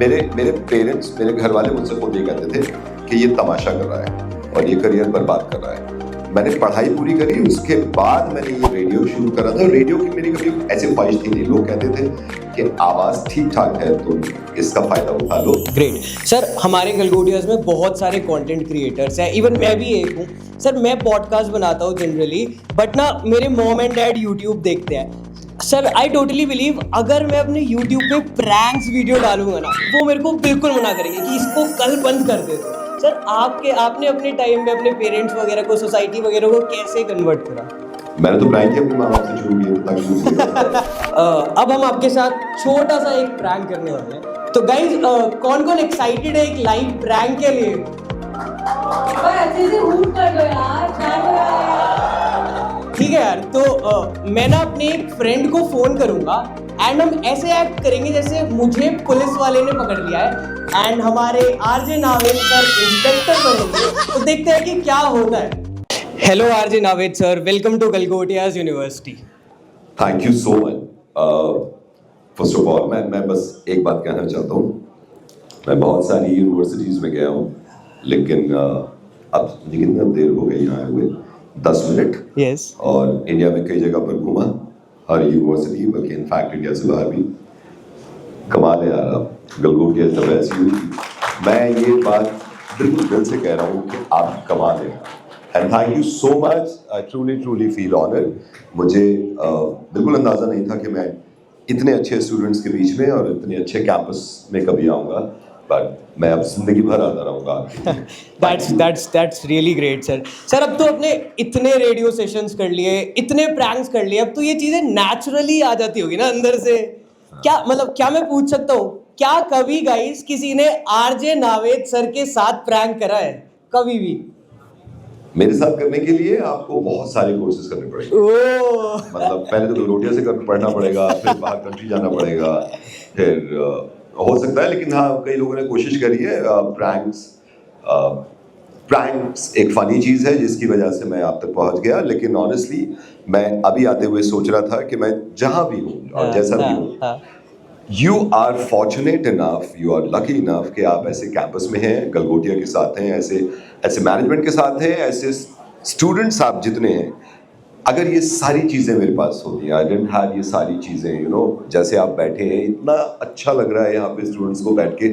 मेरे मेरे पेरेंट्स, मेरे घर वाले मुझसे खुद ये कहते थे कि ये तमाशा कर रहा है और ये करियर बर्बाद कर रहा है। मैंने पढ़ाई पूरी करी, उसके बाद मैंने ये रेडियो शुरू करा था। रेडियो की मेरी कभी ऐसी ख्वाहिश थी नहीं। लोग कहते थे कि आवाज़ ठीक ठाक है तो इसका फ़ायदा उठा लो। ग्रेट सर, हमारे गलगोटियाज में बहुत सारे कंटेंट क्रिएटर्स हैं, इवन मैं भी एक हूँ सर। मैं पॉडकास्ट बनाता हूँ जनरली, बट ना मेरे मॉम एंड डैड यूट्यूब देखते हैं सर। आई टोटली बिलीव अगर मैं अपने यूट्यूब पे प्रैंक्स वीडियो डालूंगा ना, वो मेरे को बिल्कुल मना करेंगे कि इसको कल बंद कर दे सर। आपने अपने टाइम में अपने पेरेंट्स वगैरह को, सोसाइटी वगैरह को कैसे कन्वर्ट करा? मैंने तो प्रैंक ही अपने माँ बाप से शुरू किया। अब हम आपके साथ छोटा सा एक प्रैंक करने वाले हैं। तो गाइज, कौन कौन एक्साइटेड है एक लाइव प्रैंक के लिए? अच्छे से हुक कर दो यार, क्या हो रहा है? ठीक है यार, तो मैं ना अपने एक फ्रेंड को फोन करूंगा एंड हम ऐसे एक्ट करेंगे जैसे मुझे पुलिस वाले ने पकड़ लिया है एंड हमारे आरजे नावेद सर इंस्पेक्टर बनेंगे। तो देखते हैं कि क्या होता है। Hello RJ Naved sir, welcome to Galgotias University. Thank you so much. First of all मैं बस एक बात कहना चाहता हूँ। मैं बहुत सारी यूनिवर्सिटीज़ में गया हूँ, लेकिन अब कितना देर हो गई यहाँ हुए 10 मिनट। यस। और इंडिया में कई जगह पर घूमा, हर यूनिवर्सिटी, बल्कि इनफैक्ट इंडिया से बाहर भी। कमाल है यार, आप गलगोटिया द बेस्ट यू। मैं ये बात बिल्कुल दिल से कह रहा हूँ कि आप कमाल हैं and thank you so much. I truly feel honoured. मुझे बिल्कुल अंदाज़ा नहीं था कि मैं इतने अच्छे स्टूडेंट्स के बीच में और इतने अच्छे कैंपस में कभी आऊँगा, बट मैं अब जिंदगी भर आता रहूँगा। That's really great sir. Sir, अब तो अपने इतने रेडियो सेशंस कर लिए, इतने प्रैंक्स कर लिए, अब तो ये चीज़ें नेचुरली आ जाती होगी ना अंदर से। क्या मैं पूछ सकता हूँ, क्या कभी गाइस किसी ने आरजे नावेद सर के साथ प्रैंक करा है कभी भी? मेरे साथ करने के लिए आपको बहुत सारे कोर्सेज करने पड़ेंगे। मतलब पहले तो गलगोटिया से पढ़ना पड़ेगा, फिर बाहर कंट्री जाना पड़ेगा, फिर हो सकता है। लेकिन हाँ, कई लोगों ने कोशिश करी है। प्रैंक्स एक फनी चीज़ है जिसकी वजह से मैं आप तक पहुंच गया। लेकिन ऑनेस्टली मैं अभी आते हुए सोच रहा था कि मैं जहां भी हूँ और जैसा भी हूँ, you are fortunate enough, you are lucky enough कि आप ऐसे कैंपस में हैं, गलगोटिया के साथ हैं, ऐसे मैनेजमेंट के साथ हैं, ऐसे स्टूडेंट्स आप जितने हैं। अगर ये सारी चीज़ें मेरे पास होती हैं, आई डिडंट हैव ये सारी चीज़ें, यू नो, जैसे आप बैठे हैं, इतना अच्छा लग रहा है यहाँ पे स्टूडेंट्स को बैठ के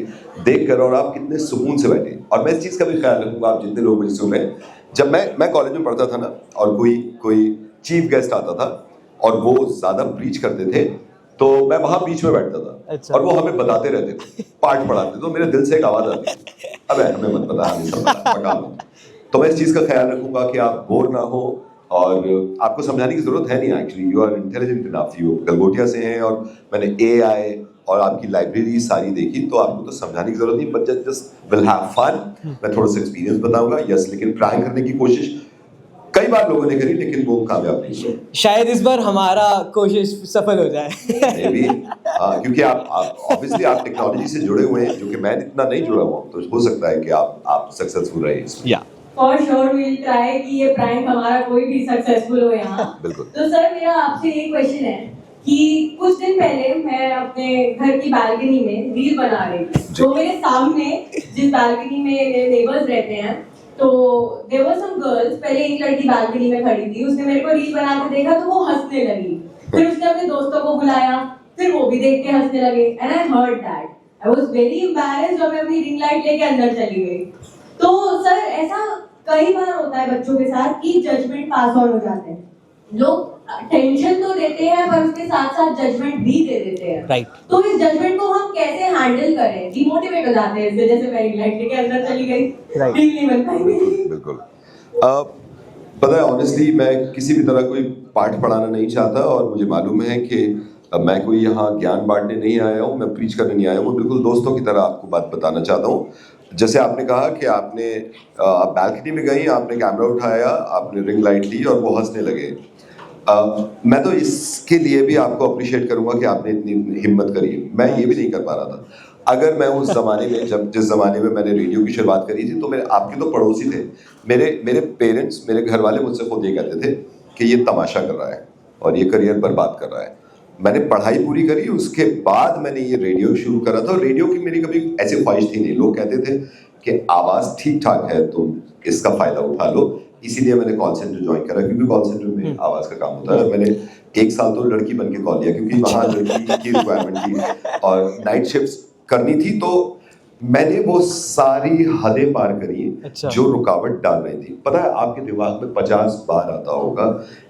देख कर, और आप कितने सुकून से बैठे हैं। और मैं इस चीज़ का भी ख्याल रखूँगा, आप जितने लोग मुझे सुन रहे हैं, जब मैं कॉलेज में पढ़ता था ना, और कोई चीफ गेस्ट आता था और वो ज़्यादा प्रीच करते थे, तो मैं वहाँ बीच में बैठता था। अच्छा। और वो हमें बताते रहते थे, पाठ पढ़ाते, तो मेरे दिल से एक आवाज़ आती थी, अबे हमें मत बता, हमें सब पका लो। तो मैं इस चीज़ का ख्याल रखूँगा कि आप बोर ना हो, और आपको समझाने की ज़रूरत है नहीं। Actually you are intelligent enough, you Galgotia से हैं, और मैंने AI और आपकी लाइब्रेरी सारी देखी, तो आपको तो समझाने की ज़रूरत नहीं, but just will have fun. मैं थोड़ा सा एक्सपीरियंस बताऊंगा, यस। लेकिन प्रैंक करने की कोशिश कई बार लोगों ने करी, लेकिन वो कामयाब नहीं हुए। शायद इस बार हमारा कोशिश सफल हो जाए। Maybe, क्योंकि आप ऑब्वियसली आप टेक्नोलॉजी से जुड़े हुए हैं, जो कि मैं इतना नहीं जुड़ा हुआ, तो हो सकता है कि आप सक्सेसफुल रहे इसमें। या For sure we'll try कि ये प्रैंक हमारा कोई भी सक्सेसफुल हो यहाँ। बिल्कुल। तो सर, मेरा आपसे ये क्वेश्चन है कि कुछ दिन पहले मैं अपने घर की बालकनी में रील बना रही थी, तो मेरे सामने जिस बालकनी में मेरे नेबर्स रहते हैं, तो there were some girls। पहले एक लड़की बालकनी में खड़ी थी, उसने मेरे को रील बनाते देखा तो वो हंसने लगी। फिर उसने अपने दोस्तों को बुलाया, फिर वो भी देख के हंसने लगे, and I heard that। I was very embarrassed और मैं अपनी रिंग लाइट लेके अंदर चली गई। तो सर, ऐसा कई बार होता है बच्चों के साथ कि जजमेंट पास ऑन हो जाते हैं। लोग टेंशन तो देते हैं, पर उसके साथ साथ जजमेंट भी दे देते हैं। राइट। तो इस जजमेंट को हम कैसे हैंडल करें? डिमोटिवेट हो जाते हैं इससे, जैसे मैं रिंग लाइट लेके अंदर चली गई, रील नहीं बन पाई मेरी। बिल्कुल। पता है, ऑनेस्टली मैं किसी भी तरह कोई पाठ पढ़ाना नहीं चाहता, और मुझे मालूम है कि मैं कोई यहाँ ज्ञान बांटने नहीं आया हूँ, मैं प्रीच करने नहीं आया हूँ। बिल्कुल दोस्तों की तरह आपको बात बताना चाहता हूँ। जैसे आपने कहा कि आपने बैल्कनी में गई, आपने कैमरा उठाया, आपने रिंग लाइट ली और वो हंसने लगे। मैं तो इसके लिए भी आपको अप्रिशिएट करूंगा कि आपने इतनी हिम्मत करी। मैं ये भी नहीं कर पा रहा था। अगर मैं उस ज़माने में, जिस ज़माने में मैंने रेडियो की शुरुआत करी थी, तो मेरे आपके तो पड़ोसी थे, मेरे पेरेंट्स, मेरे घर वाले मुझसे खुद ये कहते थे कि ये तमाशा कर रहा है और ये करियर बर्बाद कर रहा है। मैंने पढ़ाई पूरी करी, उसके बाद मैंने ये रेडियो शुरू करा था। और रेडियो की मेरी कभी ऐसी ख्वाहिश थी नहीं, लोग कहते थे कि आवाज़ ठीक ठाक है तुम इसका फ़ायदा उठा लो, इसीलिए मैंने कॉल सेंटर ज्वाइन करा, क्योंकि कॉल सेंटर में आवाज़ का काम होता है। और मैंने 1 साल तो लड़की बन के कॉल लिया, क्योंकि वहाँ लड़की की रिक्वायरमेंट थी और नाइट शिफ्ट्स करनी थी। तो मैंने वो सारी हदें पार करी जो रुकावट डाल रही थी। पता है आपके दिमाग में 50 बार आता होगा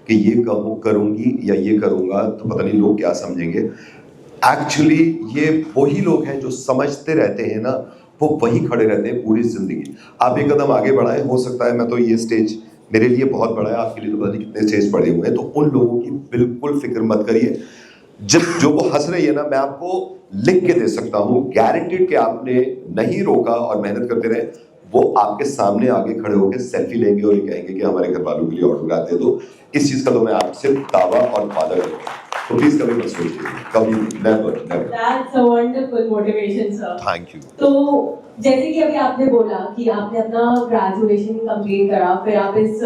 कि ये करूँगी या ये करूँगा तो पता नहीं लोग क्या समझेंगे। एक्चुअली ये वही लोग हैं जो समझते रहते हैं ना, वो वही खड़े रहते हैं पूरी जिंदगी। आप एक कदम आगे बढ़ाएं, हो सकता है मैं तो ये स्टेज मेरे लिए बहुत बड़ा है, आपके लिए तो पता नहीं कितने स्टेज पड़े हुए हैं, तो उन लोगों की बिल्कुल फिक्र मत करिए। जब जो वो हंस रही है ना, मैं आपको लिख के दे सकता हूँ, गारंटेड कि आपने नहीं रोका और मेहनत करते रहे, वो आपके सामने आगे खड़े होकर सेल्फी लेंगे और ये कहेंगे कि हमारे घर वालों के लिए ऑटोग्राफ दे दो। इस चीज का तो मैं आपसे दावा और वादा करूँगा। तो प्लीज कभी मत सोचिए, कभी never never. That's a wonderful motivation, sir. Thank you. तो जैसे कि अभी आपने बोला कि आपने अपना ग्रेजुएशन कंप्लीट करा, फिर आप इस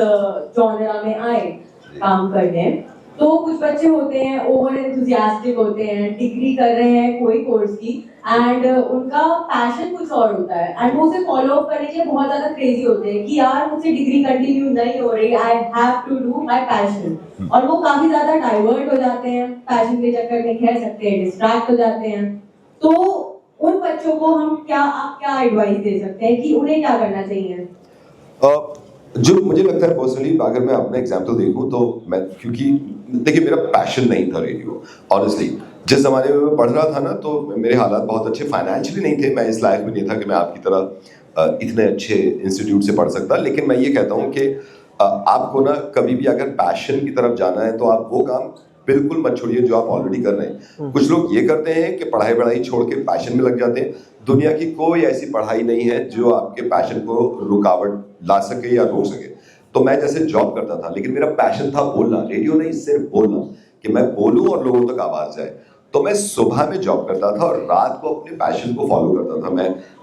जॉनरा में आए काम करने। तो कुछ बच्चे होते हैं ओवर एंथुजियास्टिक होते हैं, डिग्री कर रहे हैं कोई कोर्स की, एंड उनका पैशन कुछ और होता है, एंड वो उसे फॉलो अप करने के लिए बहुत ज्यादा क्रेजी होते हैं कि यार मुझसे डिग्री कंटिन्यू नहीं हो रही, I have to do my passion. और वो काफी ज्यादा डाइवर्ट हो जाते हैं पैशन के चक्कर में, कह सकते हैं डिस्ट्रैक्ट हो जाते हैं। तो उन बच्चों को आप क्या एडवाइस दे सकते हैं कि उन्हें क्या करना चाहिए? जो मुझे लगता है पर्सनली, अगर मैं अपना एग्जाम्पल देखूं तो मैं, क्योंकि देखिए मेरा पैशन नहीं था रेडियो, ऑनेस्टली। जिस ज़माने में मैं पढ़ रहा था ना, तो मेरे हालात बहुत अच्छे फाइनेंशियली नहीं थे, मैं इस लायक भी नहीं था कि मैं आपकी तरह इतने अच्छे इंस्टीट्यूट से पढ़ सकता। लेकिन मैं ये कहता हूँ कि आपको ना कभी भी अगर पैशन की तरफ जाना है तो आप वो काम बिल्कुल मत छोड़िए जो आप ऑलरेडी कर रहे हैं। कुछ लोग ये करते हैं कि पढ़ाई छोड़ के पैशन में लग जाते हैं। दुनिया की कोई ऐसी पढ़ाई नहीं है जो आपके पैशन को रुकावट ला सके या रोक सके। तो मैं जैसे जॉब करता था, लेकिन मेरा पैशन था बोलना, रेडियो नहीं सिर्फ बोलना, कि मैं बोलूं और लोगों तक आवाज जाए। तो मैं सुबह में जॉब करता था और रात को अपने पैशन को फॉलो करता था।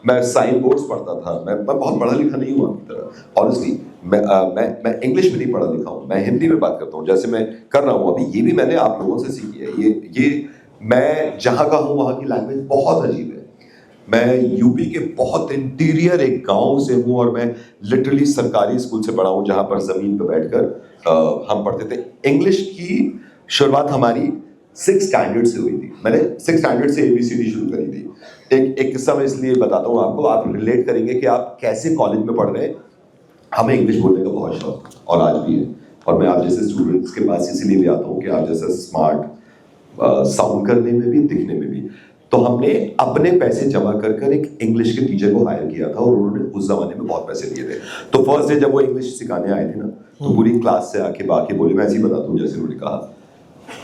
मैं साइन बोर्ड्स पढ़ता था। मैं बहुत पढ़ा लिखा नहीं हूँ आपकी तरह, ऑनेस्टली। मैं इंग्लिश में नहीं पढ़ा लिखा हूँ, मैं हिंदी में बात करता हूँ जैसे मैं कर रहा हूँ अभी। ये भी मैंने आप लोगों से सीखी है। ये मैं जहाँ का हूँ वहाँ की लैंग्वेज बहुत अजीब है। मैं यूपी के बहुत इंटीरियर एक गांव से हूँ और मैं लिटरली सरकारी स्कूल से पढ़ा हूँ जहाँ पर ज़मीन पर बैठकर हम पढ़ते थे। इंग्लिश की शुरुआत हमारी 6th स्टैंडर्ड से हुई थी। मैंने 6th स्टैंडर्ड से ABCD शुरू करी थी। एक किस्सा मैं इसलिए बताता हूँ आपको, आप रिलेट करेंगे कि आप कैसे कॉलेज में पढ़ रहे हैं। हमें इंग्लिश बोलने का बहुत शौक और आज भी है, और मैं आप जैसे स्टूडेंट्स के पास इसीलिए भी आता हूँ कि आप जैसे स्मार्ट साउंड करने में भी, दिखने में भी। तो हमने अपने पैसे जमा कर एक इंग्लिश के टीचर को हायर किया था और उन्होंने उस जमाने में बहुत पैसे दिए थे। तो फर्स्ट डे जब वो इंग्लिश सिखाने आए थे ना, तो पूरी क्लास से आके बाकी बोले, मैं ऐसे ही बताता हूँ जैसे उन्होंने कहा।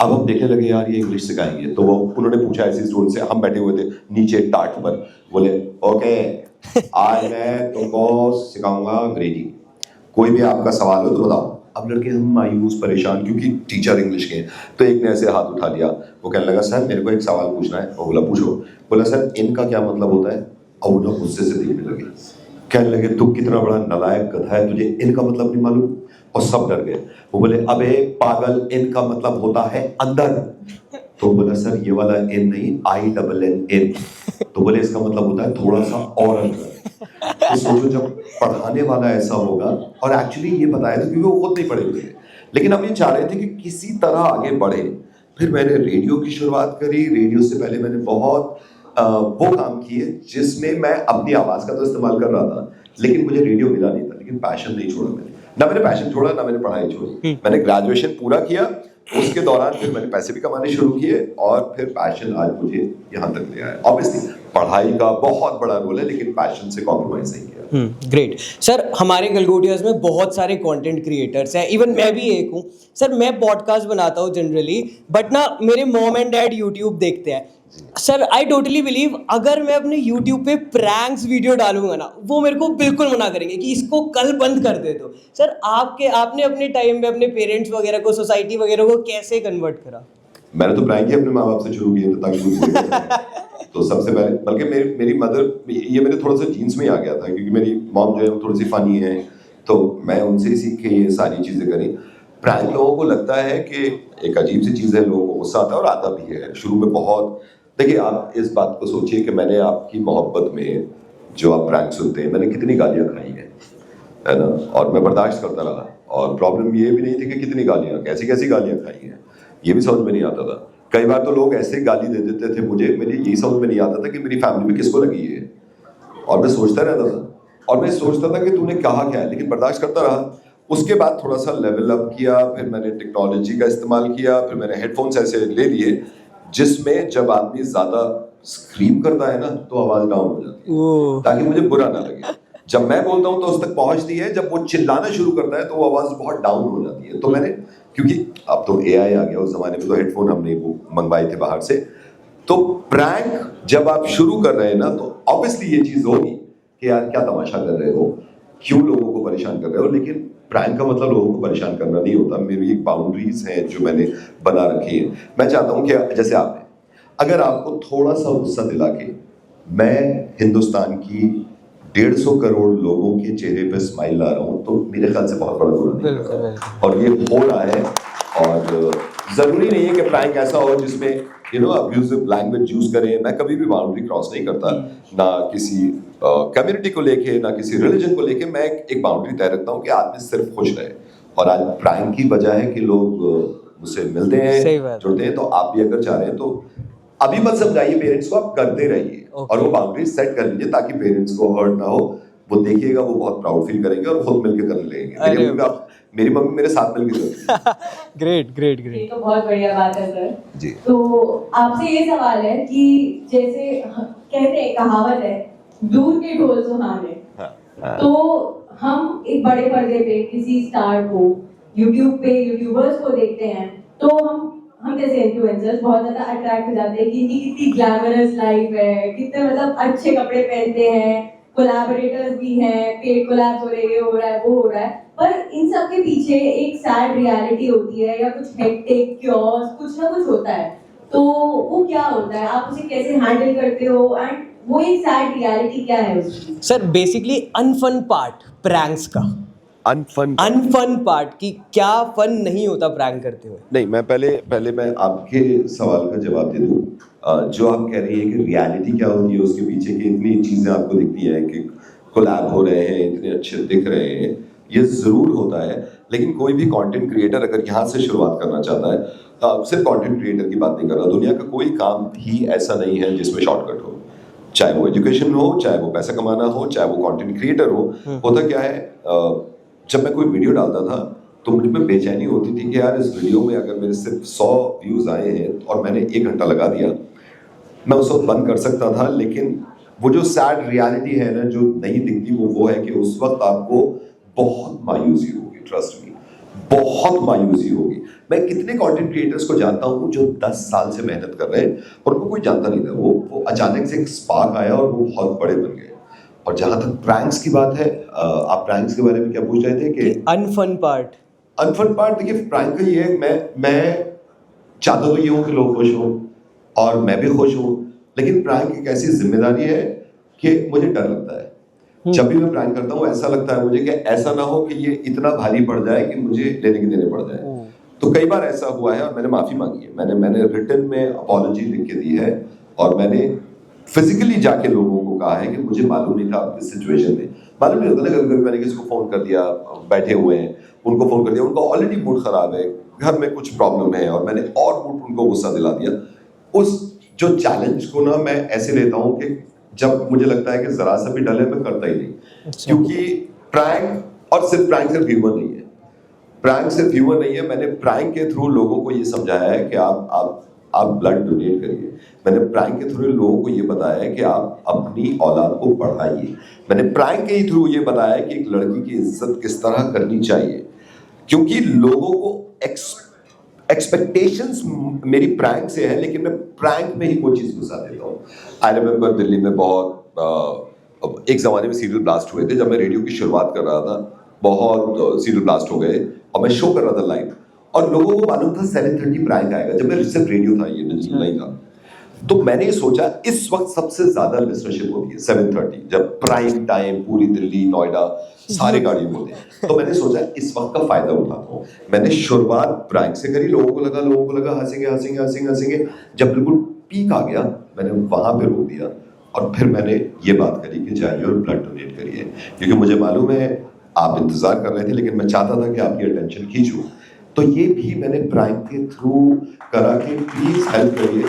अब हम देखने लगे यार ये इंग्लिश सिखाएंगे, तो वो उन्होंने पूछा ऐसे स्टूडेंट से, हम बैठे हुए थे नीचे टाट पर, बोले ओके आज मैं तुमको सिखाऊंगा अंग्रेजी, कोई भी आपका सवाल हो तो बताओ। अब लड़के हम मायूस परेशान, क्योंकि टीचर इंग्लिश के हैं। तो एक ने ऐसे हाथ उठा लिया, वो कहने लगा सर मेरे को एक सवाल पूछना है। वो बोला पूछो। बोला सर इनका क्या मतलब होता है? और वो लोग गुस्से से देखने लगे, कहने लगे तू कितना बड़ा नालायक गधा है, तुझे इनका मतलब नहीं मालूम? और सब डर गए। वो बोले अबे पागल, इनका मतलब होता है अंदर। तो बोला सर ये वाला एन नहीं, INN। तो बोले इसका मतलब होता है थोड़ा सा और अंदर। तो सोचो जब पढ़ाने वाला ऐसा होगा, और एक्चुअली ये बताया था क्योंकि वो खुद नहीं पढ़े हुए थे, लेकिन हम ये चाह रहे थे कि किसी तरह आगे बढ़े। फिर मैंने रेडियो की शुरुआत करी। रेडियो से पहले मैंने बहुत वो काम किए जिसमें मैं अपनी आवाज़ का तो इस्तेमाल कर रहा था, लेकिन मुझे रेडियो मिला नहीं था। लेकिन पैशन नहीं छोड़ा मैंने, ना मैंने पैशन छोड़ा ना मैंने पढ़ाई छोड़ी। मैंने ग्रेजुएशन पूरा किया, उसके दौरान फिर मैंने पैसे भी कमाने शुरू किए, और फिर पैशन आज मुझे यहाँ तक ले आया। ऑब्वियसली पढ़ाई का बहुत बड़ा रोल है, लेकिन पैशन से कॉम्प्रोमाइज नहीं किया। ग्रेट सर, हमारे गलगोटियाज में बहुत सारे कंटेंट क्रिएटर्स हैं, इवन मैं भी एक हूँ सर। मैं पॉडकास्ट बनाता हूँ जनरली, बट ना मेरे मॉम एंड डैड यूट्यूब देखते हैं सर। आई टोटली बिलीव अगर मैं अपने यूट्यूब पे प्रैंक्स वीडियो डालूंगा ना, वो मेरे को बिल्कुल मना करेंगे कि इसको कल बंद कर दे। तो सर आपने अपने टाइम में अपने पेरेंट्स वगैरह को, सोसाइटी वगैरह को कैसे कन्वर्ट करा? मैंने तो प्रैंक ही अपने माँ बाप से शुरू किए थे ताकि तो सबसे पहले, बल्कि मेरी मदर, ये मेरे थोड़ा सा जीन्स में ही आ गया था, क्योंकि मेरी मॉम जो है वो थोड़ी सी फनी है, तो मैं उनसे ही सीख के ये सारी चीज़ें करी। प्रैंक लोगों को लगता है कि एक अजीब सी चीज़ है, लोगों को गुस्सा आता है और आता भी है शुरू में बहुत। देखिए, आप इस बात को सोचिए कि मैंने आपकी मोहब्बत में जो आप प्रैंक सुनते हैं, मैंने कितनी गालियाँ खाई हैं, है ना, और मैं बर्दाश्त करता रहा। और प्रॉब्लम ये भी नहीं थी कि कितनी गालियाँ, कैसी कैसी गालियाँ खाई हैं, ये भी समझ में नहीं आता था। कई बार तो लोग ऐसे गाली दे देते थे मुझे, मेरी यही समझ में नहीं आता था कि मेरी फैमिली में किसको लगी है, और मैं सोचता रहता था, और मैं सोचता था कि तूने कहा क्या है, लेकिन बर्दाश्त करता रहा। उसके बाद थोड़ा सा लेवल अप किया, फिर मैंने टेक्नोलॉजी का इस्तेमाल किया, फिर मैंने हेडफोन्स ऐसे ले लिए जिसमें जब आदमी ज़्यादा स्क्रीम करता है ना तो आवाज़ डाउन हो जाती है, ताकि मुझे बुरा ना लगे। जब मैं बोलता हूँ तो उस तक पहुँचती है, जब वो चिल्लाना शुरू करता है तो वो आवाज़ बहुत डाउन हो जाती है। तो मैंने, क्योंकि अब तो AI आ गया, उस ज़माने में तो हेडफोन हमने वो मंगवाए थे बाहर से, तो प्रैंक जब आप शुरू कर रहे हैं ना तो ऑब्वियसली ये चीज़ होगी कि यार क्या तमाशा कर रहे हो, क्यों लोगों को परेशान कर रहे हो। लेकिन प्रैंक का मतलब लोगों को परेशान करना नहीं होता। मेरी एक बाउंड्रीज हैं जो मैंने बना रखी है। मैं चाहता हूँ कि जैसे आपने, अगर आपको थोड़ा सा गुस्सा दिला के मैं हिंदुस्तान की 150 करोड़ लोगों के चेहरे पे स्माइल ला रहा हूँ तो मेरे ख्याल से बहुत बड़ा गुनाह नहीं कर रहा हूँ। और ये हो रहा है, और जरूरी नहीं है कि प्रैंक ऐसा हो जिसमें अब्यूजिव लैंग्वेज यूज करें। मैं कभी भी बाउंड्री क्रॉस नहीं करता, ना किसी कम्युनिटी को लेके, ना किसी रिलीजन को लेके। मैं एक बाउंड्री तय रखता हूँ कि आदमी सिर्फ खुश रहे। और आज प्रैंक की वजह है कि लोग मुझसे मिलते हैं, जुड़ते हैं। तो आप भी अगर चाह रहे हैं तो अभी मत समझाइए पेरेंट्स को, आप करते रहिए और वो बाउंड्री सेट कर लीजिए ताकि पेरेंट्स को हर्ट ना हो। वो देखिएगा, वो बहुत प्राउड फील करेंगे और खुद मिलकर कर लेंगे। मेरी मम्मी मेरे साथ मिलकर ग्रेट ग्रेट ग्रेट। ये तो बहुत बढ़िया बात है सर जी। तो आपसे ये सवाल है कि जैसे कहते हैं, कहावत है, दूर के ढोल सुहाने। तो हम एक बड़े पर्दे पे किसी स्टार को, यूट्यूब पे यूट्यूबर्स को देखते हैं तो हम जैसे इन्फ्लुएंसर्स बहुत ज्यादा अट्रैक्ट हो जाते हैं कि इनकी कितनी ग्लैमरस लाइफ है, कितने मतलब अच्छे कपड़े पहनते हैं, कोलैबोरेटर्स भी हैं, पेड कोलैब हो रहे हैं, ये हो रहा है, वो हो रहा है। पर इन सब के पीछे एक सैड रियलिटी होती है, या कुछ हेक्टिक क्योस, कुछ ना कुछ होता है। तो वो क्या होता है, आप उसे कैसे हैंडल करते हो, एंड वो एक सैड रियलिटी क्या है उसकी? सर बेसिकली अनफन पार्ट प्रैंक्स का, अनफन पार्ट कि क्या फन नहीं होता प्रैंक करते हुए। नहीं, मैं पहले मैं आपके सवाल का जवाब दे दूं। जो आप कह रही है कि रियलिटी क्या होती है, उसके पीछे की इतनी चीजें आपको दिखती हैं कि कोलैब हो रहे हैं, इतने अच्छे दिख रहे हैं, ये जरूर होता है। लेकिन कोई भी कंटेंट क्रिएटर अगर यहाँ से शुरुआत करना चाहता है, सिर्फ कंटेंट क्रिएटर की बात नहीं कर रहा, दुनिया का कोई काम ही ऐसा नहीं है जिसमें शॉर्टकट हो। चाहे वो एजुकेशन हो, चाहे वो पैसा कमाना हो, चाहे वो कंटेंट क्रिएटर हो। होता क्या है, जब मैं कोई वीडियो डालता था तो मुझ में बेचैनी होती थी कि यार इस वीडियो में अगर मेरे सिर्फ 100 व्यूज आए हैं और मैंने 1 घंटा लगा दिया, मैं उस वक्त बंद कर सकता था। लेकिन वो जो सैड रियलिटी है ना, जो नहीं दिखती, वो है कि उस वक्त आपको बहुत मायूसी होगी। ट्रस्ट मी, बहुत मायूसी होगी। मैं कितने कंटेंट क्रिएटर्स को जानता हूँ जो 10 साल से मेहनत कर रहे हैं और उनको कोई जानता नहीं था। वो अचानक से एक स्पार्क आया और वो बहुत बड़े बन गए। और जहां तक प्रैंक्स की बात है, आप प्रैंक्स के बारे में क्या पूछ रहे थे कि अनफन पार्ट देखिए, प्रैंक का ये है, मैं चाहता तो ये हूँ कि लोग खुश हों और मैं भी खुश हूँ। लेकिन प्रैंक एक ऐसी जिम्मेदारी है कि मुझे डर लगता है। जब भी मैं प्रैंक करता हूँ ऐसा लगता है मुझे कि ऐसा ना हो कि ये इतना भारी पड़ जाए कि मुझे लेने के देने पड़ जाए। तो कई बार ऐसा हुआ है और मैंने माफी मांगी है। मैंने रिटन में अपॉलॉजी लिख के दी है और मैंने फिजिकली जाके लोगों को कहा है कि मुझे मालूम नहीं था इस सिचुएशन में। मालूम नहीं होता ना, कभी मैंने किसी को फोन कर दिया, बैठे हुए हैं, उनको फोन कर दिया, उनका ऑलरेडी मूड खराब है, घर में कुछ प्रॉब्लम है, और मैंने और मूड उनको गुस्सा दिला दिया। उस जो चैलेंज को ना मैं ऐसे लेता हूँ कि जब मुझे लगता है कि जरा सा भी डल है, मैं करता ही नहीं। क्योंकि प्रैंक, और सिर्फ प्रैंक सिर्फ ह्यूमर नहीं है, प्रैंक सिर्फ ह्यूमर नहीं है। मैंने प्रैंक के थ्रू लोगों को ये समझाया है कि आप ब्लड डोनेट करिए। मैंने प्रैंक के थ्रू लोगों को ये बताया है कि आप अपनी औलाद को पढ़ाइए। मैंने प्रैंक के ही थ्रू ये बताया है कि एक लड़की की इज्जत किस तरह करनी चाहिए। क्योंकि लोगों को एक्सपेक्टेशंस मेरी प्रैंक से है, लेकिन मैं प्रैंक में ही कोई चीज़ घुसा देता हूँ। आई रिमेंबर दिल्ली में बहुत एक ज़माने में सीरियल ब्लास्ट हुए थे। जब मैं रेडियो की शुरुआत कर रहा था, बहुत सीरियल ब्लास्ट हो गए और मैं शो कर रहा था लाइव, और लोगों को मालूम था 7:30 प्रैंक आएगा। जब मैं सिर्फ रेडियो था, ये डिजिटल नहीं था। तो मैंने ये सोचा इस वक्त सबसे ज्यादा लिस्टनरशिप होती है 7:30, जब प्राइम टाइम पूरी दिल्ली नोएडा सारे गाड़ियों में होते हैं। तो मैंने सोचा इस वक्त का फायदा उठाता हूँ। मैंने शुरुआत प्रैंक से करी, लोगों को लगा हंसेंगे। जब बिल्कुल पीक आ गया मैंने वहां पे रोक दिया और फिर मैंने ये बात करी कि जाइए और ब्लड डोनेट करिए, क्योंकि मुझे मालूम है आप इंतजार कर रहे थे, लेकिन मैं चाहता था कि आपकी अटेंशन खींचूं। तो ये भी मैंने प्रैंक के थ्रू करा कि प्लीज हेल्प करिए।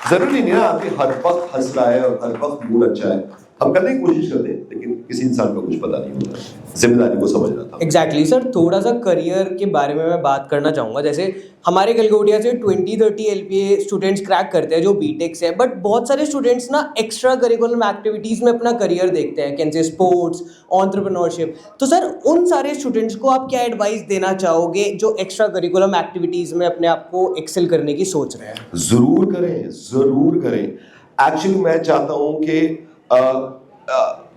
जरूरी नहीं है आपके हर वक्त हंस रहा है और हर वक्त मूड अच्छा है, हम करने की कोशिश करते हैं, लेकिन किसी इंसान को कुछ पता नहीं होता, जिम्मेदारी को समझना था। एग्जैक्टली सर, थोड़ा सा करियर के बारे में मैं बात करना चाहूँगा। जैसे हमारे गलगोटिया से 20-30 LPA स्टूडेंट्स क्रैक करते हैं जो बीटेक से है, बट बहुत सारे स्टूडेंट्स ना एक्स्ट्रा करिकुलम एक्टिविटीज़ में अपना करियर देखते हैं, कैन से स्पोर्ट्स, एंटरप्रेन्योरशिप। तो सर उन सारे स्टूडेंट्स को आप क्या एडवाइस देना चाहोगे जो एक्स्ट्रा करिकुलम एक्टिविटीज़ में अपने आप को एक्सेल करने की सोच रहे हैं? जरूर करें। एक्चुअली मैं चाहता हूँ कि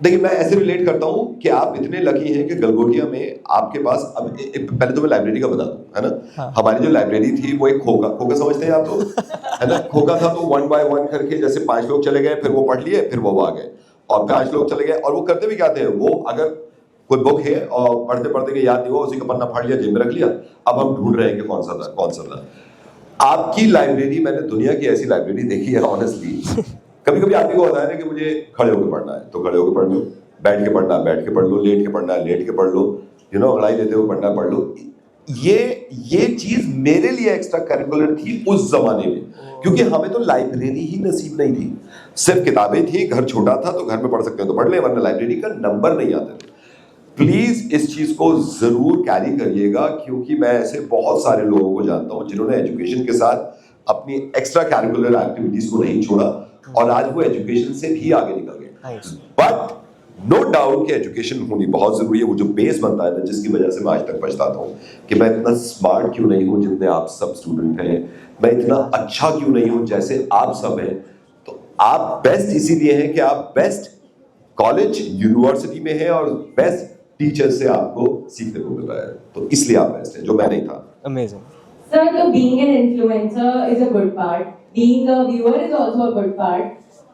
देखिए, मैं ऐसे रिलेट करता हूँ कि आप इतने लकी हैं कि गलगोटिया में आपके पास अब पहले तो मैं लाइब्रेरी का बता दूं, है ना। हाँ। हमारी जो लाइब्रेरी थी वो एक खोखा समझते हैं आप तो, है ना। खोखा था तो 1 by 1 करके जैसे 5 लोग चले गए, फिर वो पढ़ लिए, फिर वो आ गए, और 5 लोग चले गए, और वो करते भी क्या थे, वो अगर कोई बुक है और पढ़ते के याद नहीं हुआ, उसी का पन्ना फाड़ लिया, जेब में रख लिया, अब हम ढूंढ रहे हैं कि कौन सा था। आपकी लाइब्रेरी, मैंने दुनिया की ऐसी लाइब्रेरी देखी है ऑनेस्टली। कभी आदमी को होता है ना कि मुझे खड़े होकर पढ़ना है तो खड़े होकर पढ़ लो, बैठ के पढ़ना है बैठ के पढ़ लो, लेट के पढ़ना है लेट के पढ़ लो, अंगड़ाई लेते हुए पढ़ना है पढ़ लो। ये चीज मेरे लिए एक्स्ट्रा करिकुलर थी उस जमाने में, क्योंकि हमें तो लाइब्रेरी ही नसीब नहीं थी, सिर्फ किताबें थी, घर छोटा था तो घर में पढ़ सकते हैं तो पढ़ ले, वरना लाइब्रेरी का नंबर नहीं आते थे। प्लीज इस चीज को जरूर कैरी करिएगा, क्योंकि मैं ऐसे बहुत सारे लोगों को जानता हूं जिन्होंने एजुकेशन के साथ अपनी एक्स्ट्रा कैरिकुलर एक्टिविटीज को नहीं छोड़ा और आज वो एजुकेशन से भी आगे निकल गए। बट नो डाउट कि एजुकेशन होनी बहुत जरूरी है, वो जो बेस बनता है ना, जिसकी वजह से मैं आज तक पछताता हूँ कि मैं इतना स्मार्ट क्यों नहीं हूँ जितने आप सब स्टूडेंट हैं, मैं इतना अच्छा क्यों नहीं हूँ जैसे आप सब हैं। तो आप बेस्ट इसीलिए हैं कि आप बेस्ट कॉलेज यूनिवर्सिटी में हैं और बेस्ट टीचर से आपको सीखने को मिल रहा है, तो इसलिए आप बेस्ट हैं, जो मैं नहीं था। अमेजिंग सर, तो being an influencer is a good part, being a viewer is also a good part,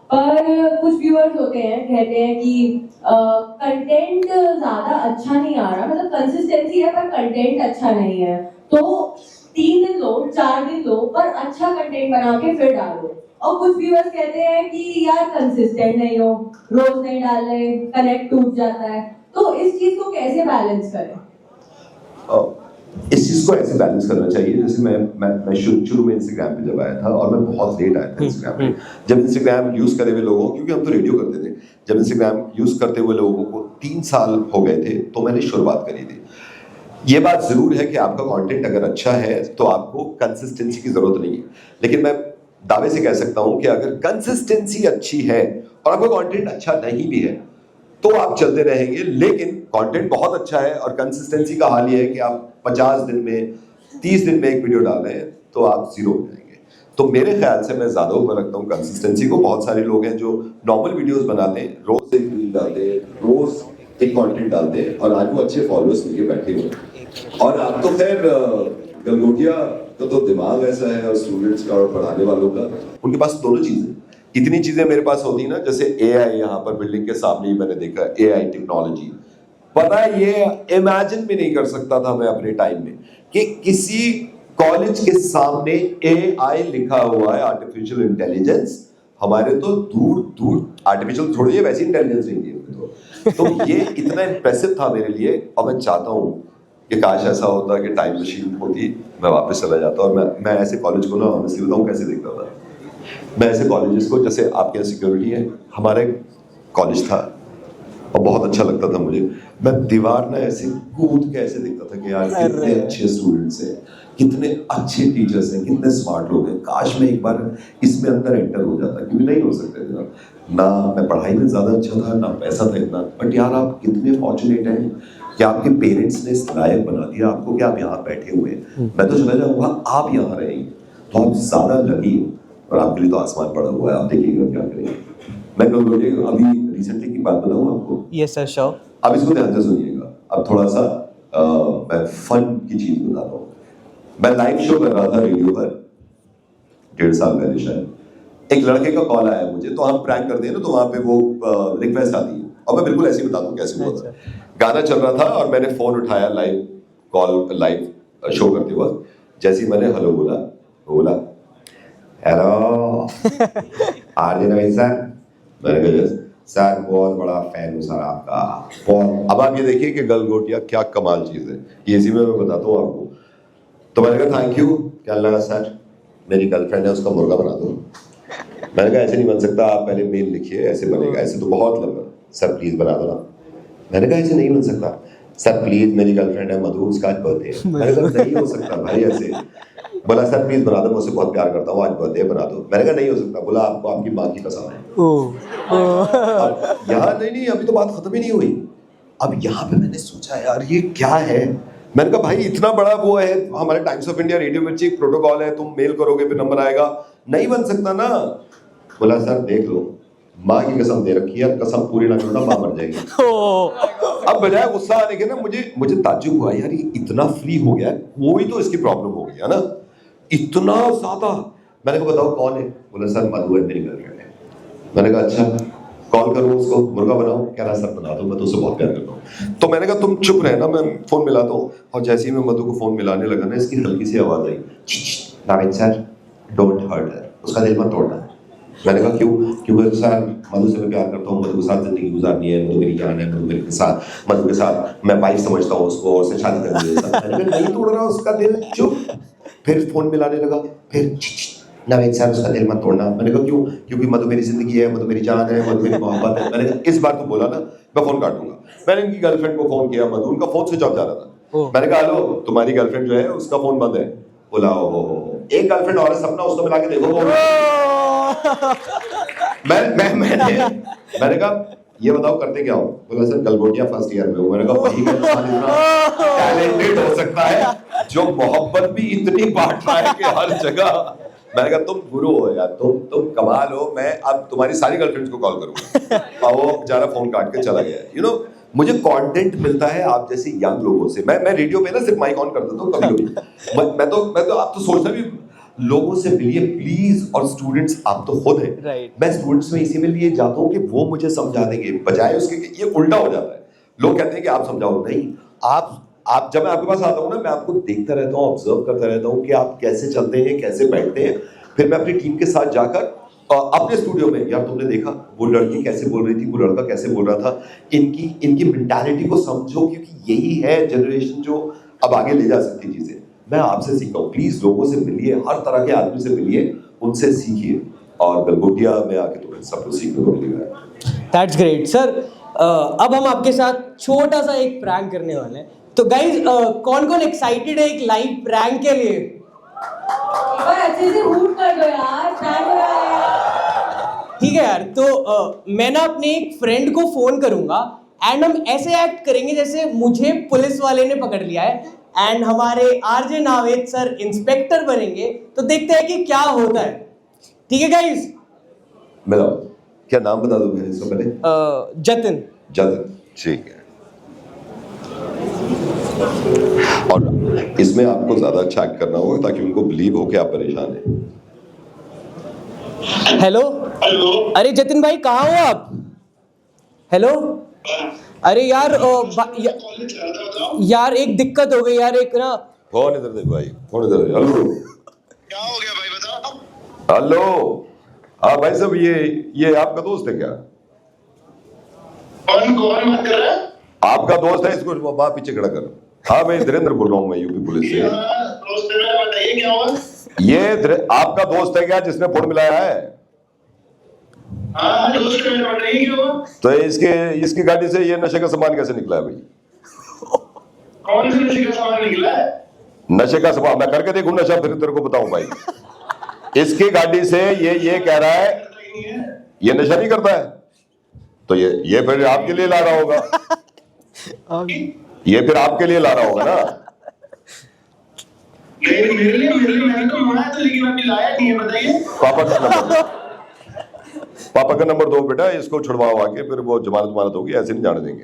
पर कुछ व्यूअर्स होते हैं कहते हैं कि कंटेंट ज्यादा अच्छा नहीं आ रहा, मतलब कंसिस्टेंसी है पर कंटेंट अच्छा नहीं है, तो 3 दिन लो 4 दिन लो पर अच्छा कंटेंट बना के फिर डालो। और कुछ व्यूअर्स कहते हैं कि यार कंसिस्टेंट नहीं हो, रोज नहीं डाल रहे, कनेक्ट टूट जाता है, तो इस चीज को कैसे बैलेंस करें? इस चीज को ऐसे बैलेंस करना चाहिए, जैसे मैं शुरू में इंस्टाग्राम पे जब आया था, और मैं बहुत लेट आया था इंस्टाग्राम पे। जब इंस्टाग्राम यूज करे हुए लोगों, क्योंकि हम तो रेडियो करते थे, जब इंस्टाग्राम यूज करते हुए लोगों को 3 साल हो गए थे, तो मैंने शुरुआत करी थी। ये बात जरूर है कि आपका कंटेंट अगर अच्छा है तो आपको कंसिस्टेंसी की जरूरत नहीं है, लेकिन मैं दावे से कह सकता हूं कि अगर कंसिस्टेंसी अच्छी है और आपका कंटेंट अच्छा नहीं भी है तो आप चलते रहेंगे, लेकिन कंटेंट बहुत अच्छा है और कंसिस्टेंसी का हाल ये है कि आप 50 दिन में 30 दिन में एक वीडियो डाल रहे हैं तो आप जीरो हो जाएंगे। तो मेरे ख्याल से मैं ज्यादा ऊपर रखता हूँ कंसिस्टेंसी को। बहुत सारे लोग हैं जो नॉर्मल वीडियोस बनाते हैं, रोज एक रील डालते हैं, रोज एक कंटेंट डालते हैं, और आज वो अच्छे फॉलोअर्स लेके बैठे हुए हैं। और आप तो खैर गलगोटिया का तो दिमाग ऐसा है, और स्टूडेंट्स का और पढ़ाने वालों का, उनके पास दोनों चीजें, इतनी चीजें मेरे पास होती ना, जैसे AI यहाँ पर बिल्डिंग के सामने ही मैंने देखा AI टेक्नोलॉजी, पता है ये इमेजिन भी नहीं कर सकता था मैं अपने टाइम में कि किसी कॉलेज के सामने AI लिखा हुआ है, आर्टिफिशियल इंटेलिजेंस। हमारे तो दूर आर्टिफिशियल थोड़ी है, वैसी इंटेलिजेंस नहीं थी तो ये इतना इंप्रेसिव था मेरे लिए, और मैं चाहता हूँ कि काश ऐसा होता कि टाइम मशीन होती, मैं वापस चला जाता। और मैं ऐसे कॉलेज को ना ऑनेस्टली बताऊँ कैसे देखता था, मैं ऐसे कॉलेजेस को, जैसे आपके यहाँ सिक्योरिटी है, हमारा एक कॉलेज था और बहुत अच्छा लगता था मुझे, मैं दीवार ना ऐसे कूद के ऐसे देखता था कि यार कितने अच्छे स्टूडेंट्स हैं, कितने अच्छे टीचर्स हैं, कितने स्मार्ट लोग हैं, काश मैं एक बार इसमें अंदर एंटर हो जाता, क्योंकि नहीं हो सकते थे ना मैं पढ़ाई में ज्यादा अच्छा था, ना पैसा था इतना, बट यार आप कितने फॉर्चुनेट हैं कि आपके पेरेंट्स ने इस लायक बना दिया आपको कि आप यहाँ बैठे हुए हैं। मैं तो चला जाऊंगा, आप यहाँ रहेंगे तो आप ज्यादा लकी हो, और आपके लिए तो आसमान पड़ा हुआ है, आप देखिएगा क्या करेंगे। मैं कहूँगा अभी रिसेंटली की बात बताऊँ आपको। Yes sir, sure. अब इसको ध्यान से सुनिएगा, अब थोड़ा सा मैं फन की चीज बता रहा हूँ। मैं लाइव शो कर रहा था रेडियो पर 1.5 साल पहले शायद, एक लड़के का कॉल आया मुझे, तो हम प्रैंक करते हैं ना, तो वहाँ पे वो रिक्वेस्ट आती है, और मैं बिल्कुल ऐसे ही बताता हूँ कैसे हुआ था। गाना चल रहा था और मैंने फोन उठाया लाइव कॉल, लाइव शो करते हुआ, जैसे ही मैंने हेलो बोला, बोला हेलो आरजे नवीन सर। मैंने कहा यस सर, बहुत बड़ा फैन हूँ सर आपका, बहुत। अब आप ये देखिए कि गलगोटिया क्या कमाल चीज़ है, ये इसी में मैं बताता हूँ आपको। तो मैंने कहा थैंक यू। क्या लगा सर, मेरी गर्लफ्रेंड है, उसका मुर्गा बना दो। मैंने कहा ऐसे नहीं बन सकता, आप पहले मेल लिखिए, ऐसे बनेगा, ऐसे तो बहुत लंबा। सर प्लीज बना दो ना। मैंने कहा ऐसे नहीं बन सकता। सर प्लीज, मेरी गर्लफ्रेंड है मधु, उसका आज बर्थडे है। मैंने कहा नहीं हो सकता भाई ऐसे। बोला सर प्लीज बना दो, मुझसे बहुत प्यार करता हूँ, आज बर्थडे बना दो। मैंने कहा नहीं हो सकता। बोला आपको आपकी माँ की कसम है। अब यहाँ नहीं, अभी तो बात खत्म ही नहीं हुई। अब यहाँ पे मैंने सोचा यार ये क्या है। मैंने कहा भाई इतना बड़ा वो है, हमारे टाइम्स ऑफ इंडिया रेडियो में एक प्रोटोकॉल है, तुम मेल करोगे फिर नंबर आएगा, नहीं बन सकता ना। बोला सर देख लो, माँ की कसम दे रखी है, कसम पूरी ना करो ना माँ मर जाएगी। अब बजाय गुस्सा आने के ना, मुझे ताज्जुब हुआ यार, ये इतना फ्री हो गया, कोई तो इसकी प्रॉब्लम हो गई है ना, इतना ज्यादा। मैंने कहा बताओ कौन है। बोला सर मधु है, मेरी गर्लफ्रेंड है। मैंने कहा अच्छा, कॉल करूँ उसको, मुर्गा बनाऊं? कह रहा सर बना दो, मैं तो उससे बहुत प्यार करता हूँ। तो मैंने कहा तुम चुप रहे ना, मैं फोन मिलाता हूँ। और जैसे ही मैं मधु को फोन मिलाने लगा ना, इसकी हल्की सी आवाज आई, नाविन सर डोंट हर्ट हर, उसका दिल मत तोड़ना। मैंने कहा क्यों? क्योंकि सर मधु से मैं प्यार करता हूँ, मधु के साथ जिंदगी गुजारनी है, मधु मेरी जान है, मधु के साथ मैं वाइफ समझता हूँ उसको, और उससे शादी करनी है। मैंने कहा नहीं तोड़ रहा उसका दिल, चुप। फिर फोन मिलाने लगा, फिर नवीन सर उसका दिल मत तोड़ना। मैंने कहा क्यों? क्योंकि मधु मेरी जिंदगी है, मधु मेरी जान है, मधु मेरी मोहब्बत है। मैंने कहा इस बार तो बोला ना, मैं फोन काट दूंगा। मैंने इनकी गर्लफ्रेंड को फोन किया, मधु, उनका फोन स्विच ऑफ जा रहा था। मैंने कहा हेलो, तुम्हारी गर्लफ्रेंड जो है उसका फोन बंद है। बोला ओ एक गर्लफ्रेंड और है सपना, उसको मिला के देखो। मैंने कहा ये बताओ करते क्या हो? बोला सर गलगोटिया फर्स्ट ईयर में हूँ। मैंने कहा वही टैलेंटेड हो सकता है जो मोहब्बत भी इतनी बांट रहा है कि हर जगह। मैंने कहा तुम गुरु हो यार, तुम कमाल हो। मैं अब तुम्हारी सारी गर्लफ्रेंड्स को कॉल करूंगा। और वो बेचारा फोन काट के चला गया। मुझे कंटेंट मिलता है आप जैसे यंग लोगों से। मैं रेडियो पे ना सिर्फ माइक ऑन कर देता हूँ कभी-कभी। मैं तो आप तो सोचना भी, लोगों से मिलिए प्लीज। और स्टूडेंट्स आप तो खुद हैं, मैं स्टूडेंट्स में इसीलिए जाता हूँ कि वो मुझे समझा देंगे, बजाय उसके कि ये उल्टा हो जाता है। लोग कहते हैं कि आप समझाओ, नहीं, आप जब मैं आपके पास आता हूँ ना, मैं आपको देखता रहता हूँ, ऑब्जर्व करता रहता हूँ कि आप कैसे चलते हैं, कैसे बैठते हैं। फिर मैं अपनी टीम के साथ जाकर अपने स्टूडियो में, यार तुमने देखा वो लड़की कैसे बोल रही थी, वो लड़का कैसे बोल रहा था, इनकी मेंटालिटी को समझो, क्योंकि यही है जनरेशन जो अब आगे ले जा सकती चीजें। मैं आपसे सीखा हूँ, प्लीज लोगों से मिलिए, हर तरह के आदमी से मिलिए, उनसे सीखिए। और गलगोटिया में आके तो सब कुछ सीखने को मिलेगा। That's great sir. अब हम आपके साथ छोटा सा एक प्रैंक करने वाले हैं। तो गाइज कौन कौन एक्साइटेड है एक लाइव प्रैंक के लिए? एक बार अच्छे से रूट कर दो यार, प्रैंक हो रहा है। ठीक है यार, तो मैं ना अपने एक फ्रेंड को फोन करूंगा एंड हम ऐसे एक्ट करेंगे जैसे मुझे पुलिस वाले ने पकड़ लिया है एंड हमारे आरजे नावेद सर इंस्पेक्टर बनेंगे। तो देखते हैं कि क्या होता है। ठीक है गाइज? मिलाओ, क्या नाम बता दो मेरे इससे पहले? जतिन। ठीक है। और इसमें आपको ज्यादा अच्छा एक्ट करना होगा ताकि उनको बिलीव हो कि आप परेशान हैं। हेलो, अरे जतिन भाई कहाँ हो आप? हेलो, अरे यार यार एक दिक्कत हो गई यार, एक ना। फोन इधर दे भाई, फोन इधर दे। हेलो, क्या हो गया भाई बताओ। हेलो, हाँ भाई साहब, ये आपका दोस्त है क्या? कौन बात कर रहा है? आपका दोस्त है, इसको वहां पीछे खड़ा कर। हाँ मैं धीरेन्द्र बोल रहा हूँ, मैं यूपी पुलिस से। दोस्त मेरा, बताइए क्या हुआ? ये आपका दोस्त है क्या जिसने फोन मिलाया है? हाँ दोस्त मेरा, बताइए क्या हुआ? तो इसकी गाड़ी से ये नशे का सामान कैसे निकला है भाई? कौन से नशे का सामान निकला है? नशे का सामान मैं करके देखूं नशा, फिर तेरे को बताऊं भाई। इसकी गाड़ी से ये कह रहा है ये नशा नहीं करता है, तो ये फिर आपके लिए ला रहा होगा। ये फिर आपके लिए ला रहा होगा ना? मेरे लिए मैंने तो मंगाया था, लेकिन अभी लाया नहीं है। बताइए। पापा का नंबर दो बेटा, इसको छुड़वाओ आके, फिर वो जमानत होगी, ऐसे नहीं जाने देंगे।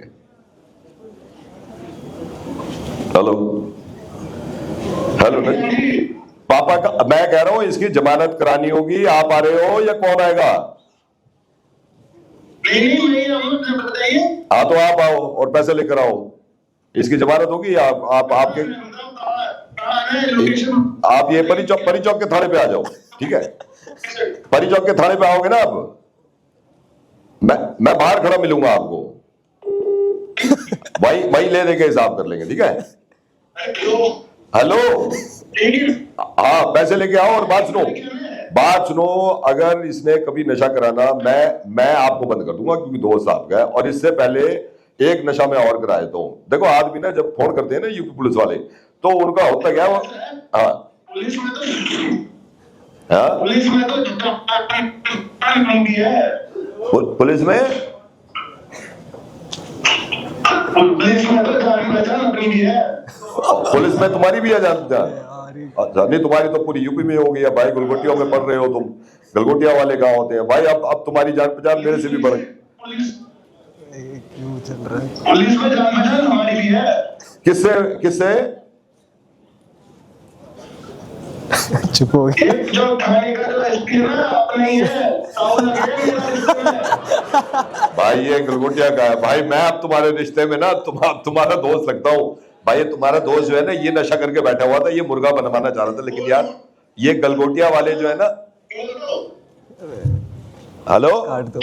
हेलो, पापा का, मैं कह रहा हूं इसकी जमानत करानी होगी, आप आ रहे हो या कौन आएगा? नहीं नहीं बताइए। हाँ तो आप आओ और पैसे लेकर आओ, इसकी जमानत होगी। आप आपके आप ये परी चौक के थाने पे आ जाओ, ठीक है? परी चौक के थाने पे आओगे ना आप, मैं बाहर खड़ा मिलूंगा आपको, वही ले देके हिसाब कर लेंगे, ठीक है? हेलो, हाँ पैसे लेके आओ और बात सुनो। अगर इसने कभी नशा कराना, मैं आपको बंद कर दूंगा, क्योंकि दोस्त आपका है। और इससे पहले एक नशा मैं और करा देता हूं। देखो आदमी ना जब फोन करते हैं ना यूपी पुलिस वाले, तो उनका होता क्या वो, हाँ पुलिस में तो पुलिस में पुलिस में तुम्हारी भी है जान। नहीं तुम्हारी तो पूरी यूपी में होगी। भाई गलगोटियों में पढ़ रहे हो तुम, गलगोटिया वाले कहाँ होते हैं भाई? अब तुम्हारी जान पहचान मेरे से भी बढ़ गई। क्यों चल रहा है? पुलिस में जान पहचान हमारी भी है। किससे? चुप हो गया। जो थाने का जो एसपी है ना, अपने ही है। भाई ये गलगोटिया का है भाई। मैं अब तुम्हारे रिश्ते में ना तुम्हारा दोस्त लगता हूँ भाई। तुम्हारा दोस्त जो है ना, ये नशा करके बैठा हुआ था, ये मुर्गा बनवाना चाह रहा था, लेकिन यार ये गलगोटिया वाले जो है ना, हेलो काट दो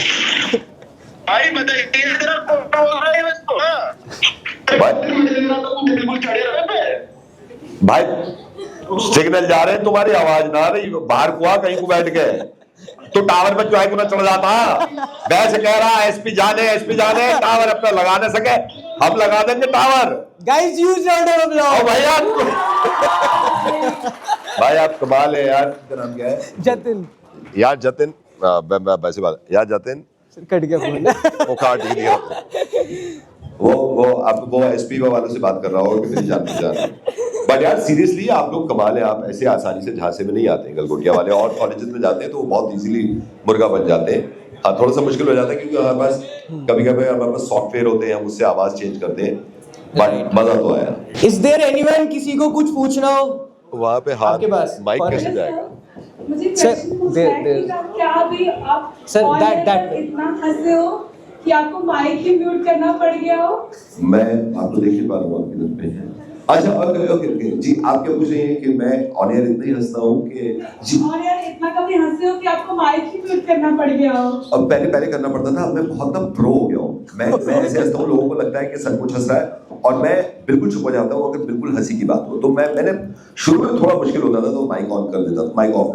भाई बताइए तेरा कौन बोल रहा है इसको? भाई सिग्नल जा रहे हैं, तुम्हारी आवाज ना आ रही, बाहर कुआ कहीं को बैठ गए तो टावर पे क्यों ना चढ़ जाता। वैसे कह रहा एसपी जाने टावर अपना लगा नहीं सके, हम लगा देंगे tower. Guys use round of applause. भाई आप कमाल है यार। तेरा नाम क्या है? जतिन। यार जतिन, मैं वैसी बात यार जतिन कट गया फोन। वो काट ही दिया। वो एसपी वालों से बात कर रहा होगा कि मेरी जान पहचान। बट यार सीरियसली आप लोग कमाल है, आप ऐसे आसानी से झांसे में नहीं आते हैं गलगोटिया वाले। और कॉलेजेस में जाते हैं तो वो बहुत इजीली मुर्गा बन जाते हैं। हाँ थोड़ा सा मुश्किल हो जाता है क्योंकि हमारे पास कभी हमारे पास सॉफ्टवेयर होते हैं, हम उससे आवाज चेंज करते हैं। बट मजा तो आया। इज देयर एनीवन, किसी को कुछ पूछना हो? वहाँ पे हाथ आपके पास माइक कैसे जाएगा? मुझे क्वेश्चन पूछना है कि क्या अभी आप दैट इतना हंसे हो कि आपको माइक ही म्यूट करना पड़ गया हो? मैं आपको देख ही पा रहा हूँ आपकी लग पे है। अच्छा ओके जी, आप क्या पूछ रहे हैं कि मैं ऑन एयर इतना ही हंसता हूँ कि जी और यार इतना कभी हंसे हो कि आपको माइक ही म्यूट करना पड़ गया हो? अब पहले करना पड़ता था, अब मैं बहुत ना प्रो हो गया हूँ। मैं ऐसे हंसता हूँ, लोगों को लगता है कि सचमुच हंस रहा है और मैं बिल्कुल चुप हो जाता हूँ अगर बिल्कुल हंसी की बात हो। तो मैंने शुरू में थोड़ा मुश्किल होता था तो माइक ऑफ कर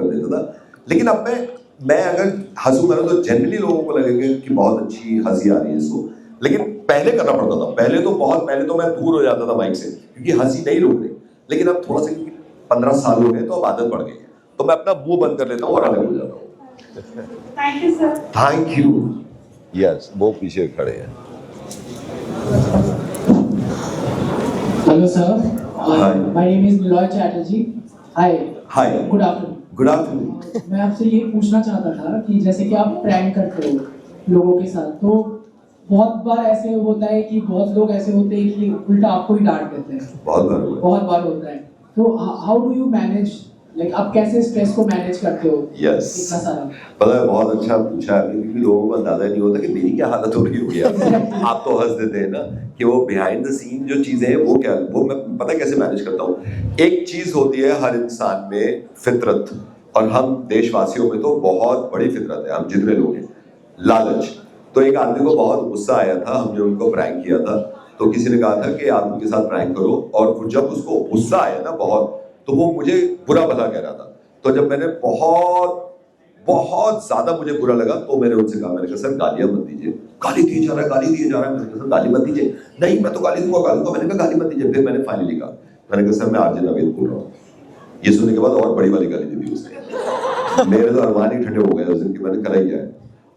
देता था। लेकिन अब मैं अगर हंसूंगा ना तो जनरली लोगों को लगेगा कि बहुत अच्छी हंसी आ रही है इसको। लेकिन पहले करना पड़ता था, पहले तो मैं दूर हो जाता था माइक से क्योंकि हंसी नहीं रोक रही। लेकिन अब थोड़ा सा 15 साल हो गए तो अब आदत पड़ गई, तो मैं अपना मुंह बंद कर लेता हूँ और अलग हो जाता हूँ। Thank you sir. Thank you. Yes, वो पीछे खड़े हैं। Hello sir, Hi. my name is Niloy Chatterjee. Hi. Hi. Good afternoon. Good afternoon. मैं आपसे ये पूछना चाहता था कि जैसे कि आप प्रैंक करते हो लोगों के साथ, तो बहुत बार ऐसे होता है कि बहुत लोग ऐसे होते हैं कि उल्टा आपको ही डांट देते हैं। बहुत बार होता है। तो how do you manage, like आप कैसे स्ट्रेस को मैनेज करते हो? यस, इतना सारा पता है, बहुत अच्छा पूछा है क्योंकि लोगों को अंदाजा नहीं होता कि मेरी क्या हालत हो रही होगी। आप तो हंस देते हैं ना कि वो बिहाइंड द सीन जो चीजें हैं वो मैं पता कैसे मैनेज करता हूँ। एक चीज होती है हर इंसान में, फितरत, और हम देशवासियों में तो बहुत बड़ी फितरत है, हम जितने लोग हैं, लालच। तो एक आदमी को बहुत गुस्सा आया था, हमने उनको प्रैंक किया था। तो किसी ने कहा था कि आप उनके साथ प्रैंक करो, और जब उसको गुस्सा आया ना बहुत, तो वो मुझे बुरा भला कह रहा था। तो जब मैंने बहुत ज्यादा मुझे बुरा लगा तो मैंने उनसे कहा, मैंने कहा सर गालियां मत दीजिए। गाली दिए जा रहा है। मैंने कहा सर गाली मत दीजिए। नहीं मैं तो गाली दूंगा। मैंने कहा गाली मत दीजिए। फिर मैंने फाइनली कहा, मैंने कहा सर मैं आरजे नवीद बोल रहा हूँ। ये सुनने के बाद और बड़ी वाली गाली दी उसने। मेरे तो अरमान ही ठंडे हो गए उस दिन कि मैंने करा ही है।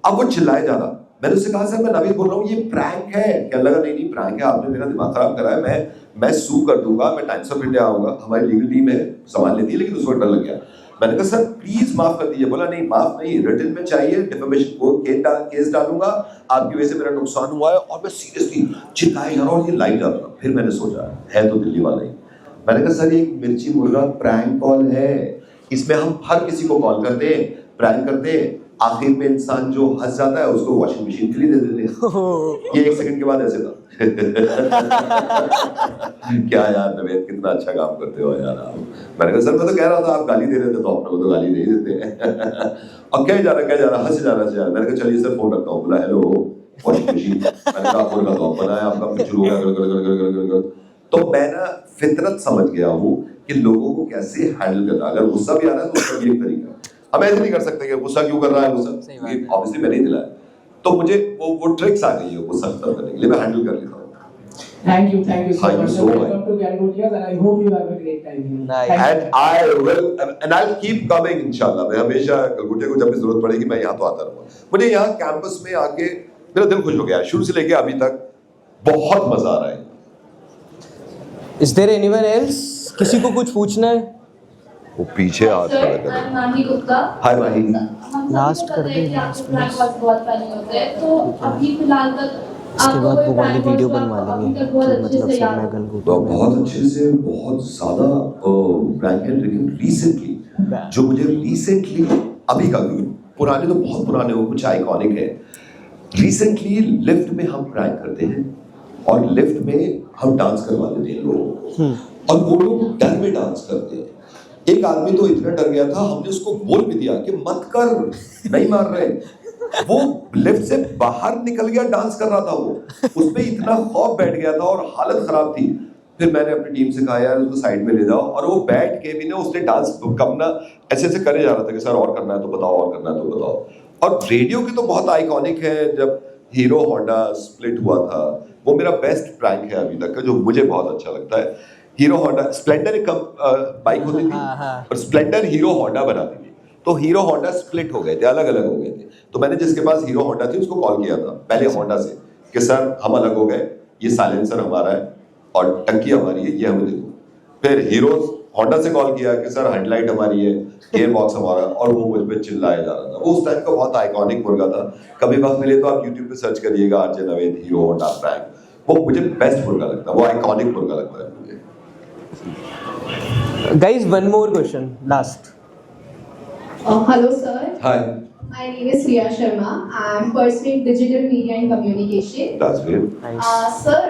अब वो चिल्लाए जा रहा। मैंने उससे कहा सर मैं नवीद बोल रहा हूँ, ये प्रैंक है। क्या लगा? नहीं प्रैंक है, आपने मेरा दिमाग खराब करा है, मैं सू कर दूंगा, मैं टाइम्स ऑफ इंडिया आऊंगा, हमारी लीगल टीम है, संभाल लेती है। लेकिन उसको डर लग गया। मैंने कहा सर प्लीज माफ कर दीजिए। बोला नहीं माफ नहीं, रिटन में चाहिए, डिफेमेशन केस डालूंगा, आपकी वजह से मेरा नुकसान हुआ है। और मैं सीरियसली चिल्लाए जा रहा हूँ, ये लाइव जा रहा। फिर मैंने सोचा है तो दिल्ली वाला ही। मैंने कहा सर ये मिर्ची मुर्गा प्रैंक कॉल है, इसमें हम हर किसी को कॉल करते हैं, प्रैंक करते हैं, आखिर में इंसान जो हंस जाता है उसको वॉशिंग मशीन के लिए दे देते हैं। ये 1 सेकंड के बाद ऐसे था। क्या यार नवेद, कितना अच्छा काम करते हो यार आप। मैंने कहा सर मैं तो कह रहा था आप गाली दे रहे थे, तो अपने को तो गाली नहीं देते हैं। और क्या जा रहा हंस जा रहा। मैंने कहा चलिए सर फोन रखता हूँ। बोला हेलो वॉशिंग मशीन। मैंने कहा फोन का बनाया आपका फिर शुरू हो गया। तो मैं ना फितरत समझ गया हूँ कि लोगों को कैसे हैंडल करना। अगर गुस्सा भी आ रहा है तो उसका ये तरीका, हम ऐसे नहीं कर सकते कि गुस्सा क्यों कर रहा है, गुस्सा ऑब्वियसली मैंने ही दिलाया। तो मुझे वो ट्रिक्स आ गई है गुस्सा खत्म करने के लिए, मैं हैंडल कर लेता हूँ। Thank you so Thank you much. so much. Welcome to Galgodias, and I hope you have a great time here. Nice. And I'll keep coming इंशाल्लाह। मैं हमेशा गलगोटिया को जब भी जरूरत पड़ेगी मैं यहाँ तो आता रहूँगा। मुझे यहाँ कैंपस में आके मेरा दिल खुश हो गया, शुरू से लेके अभी तक बहुत मजा आ रहा है। Is there anyone else? किसी को कुछ पूछना है? वो पीछे हाथ खड़ा कर। I'm Mahi Gupta. Hi Mahi. Last कर दें, बहुत फनी होते हैं, तो अभी फिलहाल तक इसके बाद वो वाली वीडियो बनवा लेंगे कि मतलब फिर मैं तो गलगोटिया बहुत अच्छे से बहुत ज्यादा प्रैंक है, लेकिन रिसेंटली जो मुझे रिसेंटली अभी का, पुराने तो बहुत पुराने हो, कुछ आइकॉनिक है। रिसेंटली लिफ्ट में हम प्रैंक करते हैं और लिफ्ट में हम डांस करवा देते हैं लोगों को, और वो लोग डर में डांस करते हैं। एक आदमी तो इतना डर गया था, हमने उसको बोल भी दिया कि मत कर, नहीं मार रहे। वो लिफ्ट से बाहर निकल गया, डांस कर रहा था वो, उसमें इतना खौफ बैठ गया था और हालत खराब थी। फिर मैंने अपनी टीम से कहा यार उसको साइड में ले जाओ, और वो बैठ के भी ना उसने डांस करना ऐसे ऐसे करे जा रहा था कि सर और करना है तो बताओ, और करना है तो बताओ। और रेडियो की तो बहुत आइकॉनिक है, जब हीरो होंडा स्प्लिट हुआ था, वो मेरा बेस्ट प्रैंक है अभी तक का, जो मुझे बहुत अच्छा लगता है। हीरो होंडा, स्प्लेंडर एक बाइक होती थी और स्प्लेंडर हीरो होंडा बनाती थी, तो हीरो होंडा स्प्लिट हो गए थे, अलग अलग हो गए थे। तो मैंने जिसके पास हीरो होंडा थी उसको कॉल किया था पहले होंडा से कि सर हम अलग हो गए, ये साइलेंसर हमारा है और टंकी हमारी है, ये हमें दे दो। फिर हीरो होंडा से कॉल किया कि सर हेडलाइट हमारी है, गियर बॉक्स हमारा, और वो मुझ पर चिल्लाया जा रहा था। वो उस टाइम का बहुत आइकॉनिक मुर्गा था। कभी वक्त मिले तो आप यूट्यूब पे सर्च करिएगा RJ Naved hero Honda prank, वो मुझे बेस्ट मुर्गा लगता है, वो आइकॉनिक मुर्गा लगता है मुझे। Guys, one more question, last. Hello sir. Hi. My name is Riya Sharma. I am pursuing digital media and communication. That's great. Sir,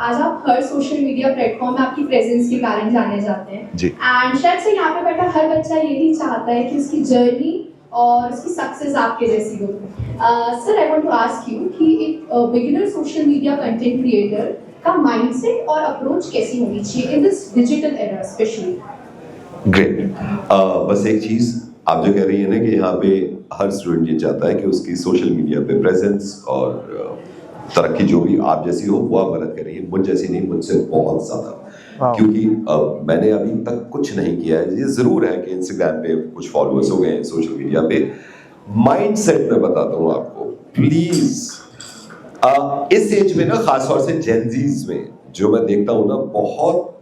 आज आप हर सोशल मीडिया प्लेटफॉर्म में आपकी प्रेजेंस के कारण जाने जाते हैं जी। एंड शायद से यहाँ पे बैठा हर बच्चा ये भी चाहता है कि उसकी जर्नी और उसकी सक्सेस आपके जैसी हो। Sir I want to ask you कि एक beginner social media content creator का माइंडसेट और अप्रोच कैसी होनी चाहिए in this digital era specially? Great. बस एक चीज आप जो कह रही है ना कि यहाँ पे हर स्टूडेंट ये चाहता है कि उसकी सोशल मीडिया पे प्रेजेंस और तरक्की जो भी आप जैसी हो वो आप गलत कर रही है, मुझ जैसी नहीं, मुझसे बहुत ज्यादा। क्योंकि मैंने अभी तक कुछ नहीं किया है। ये जरूर है कि इंस्टाग्राम पे कुछ फॉलोअर्स हो गए हैं, सोशल मीडिया पे। माइंडसेट में बताता हूँ आपको प्लीज। इस एज में ना, खासतौर से जेनजीज में जो मैं देखता हूँ ना, बहुत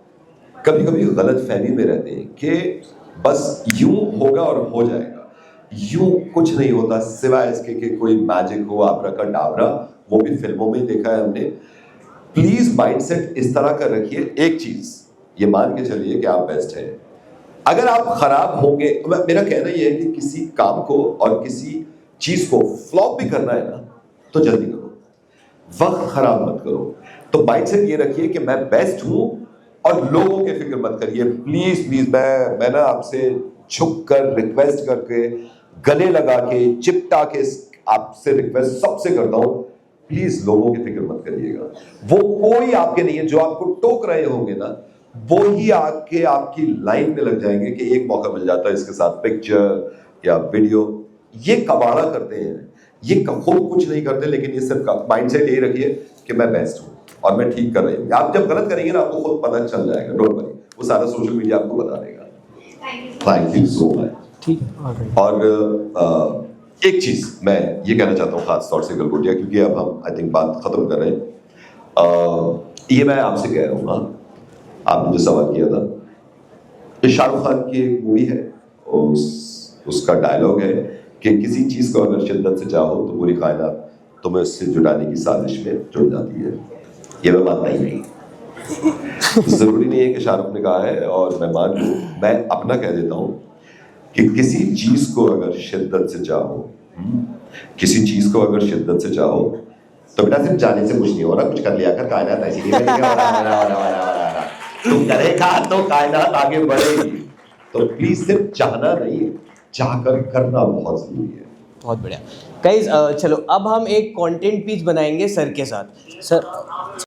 कभी कभी गलत फहमी में रहते हैं कि बस यूं होगा और हो जाएगा। यूं कुछ नहीं होता सिवाय इसके कि कोई मैजिक हो, आब्राकाडाब्रा, वो भी फिल्मों में ही देखा है हमने। प्लीज माइंडसेट इस तरह का रखिए। एक चीज ये मान के चलिए कि आप बेस्ट है। अगर आप खराब होंगे, मेरा कहना यह है कि किसी काम को और किसी चीज को फ्लॉप भी करना है ना, तो जल्दी करो, वक्त खराब मत करो। तो माइंडसेट ये रखिए कि मैं बेस्ट हूं और लोगों की फिक्र मत करिए। प्लीज प्लीज मैं ना आपसे झुक कर रिक्वेस्ट करके, गले लगा के, चिपटा के आपसे रिक्वेस्ट सबसे करता हूं, प्लीज लोगों की फिक्र मत करिएगा। वो कोई आपके नहीं है, जो आपको टोक रहे होंगे ना, वो ही आके आपकी लाइन में लग जाएंगे कि एक मौका मिल जाता है इसके साथ पिक्चर या वीडियो। ये कबाड़ा करते हैं, ये खुद कुछ नहीं करते, लेकिन ये सिर्फ माइंडसेट यही रखिए कि मैं बेस्ट हूं और मैं ठीक कर रही हूँ। आप जब गलत करेंगे ना, आपको खुद पता चल जाएगा, डोंट वरी, वो सारा सोशल मीडिया आपको बता देगा। Thank you so much. ठीक। और एक चीज मैं ये कहना चाहता हूँ खास तौर से गलगोटिया, क्योंकि अब हम आई थिंक बात खत्म कर रहे हैं। ये मैं आपसे कह रहा हूँ, हाँ, आपने जो सवाल किया था, ये शाहरुख खान की एक मूवी है, उसका डायलॉग है कि किसी चीज को अगर शिद्दत से चाहो तो पूरी कायनात तुम्हें उससे जुटाने की साजिश में जुट जाती है। ये मैं मानता ही नहीं। जरूरी नहीं है कि शाहरुख ने कहा है और मैं मान लूं, मैं अपना कह देता हूं कि किसी चीज को अगर शिद्दत से चाहो, किसी चीज को अगर शिद्दत से चाहो तो बेटा सिर्फ जाने से कुछ नहीं हो रहा, कुछ कर लिया कर, कायनात ऐसी नहीं बनेगी। तू करेगा तो कायनात आगे बढ़ेगी। तो प्लीज सिर्फ चाहना नहीं है, चाहकर करना बहुत जरूरी है। बहुत बढ़िया गाइस, चलो अब हम एक कंटेंट पीस बनाएंगे सर के साथ। सर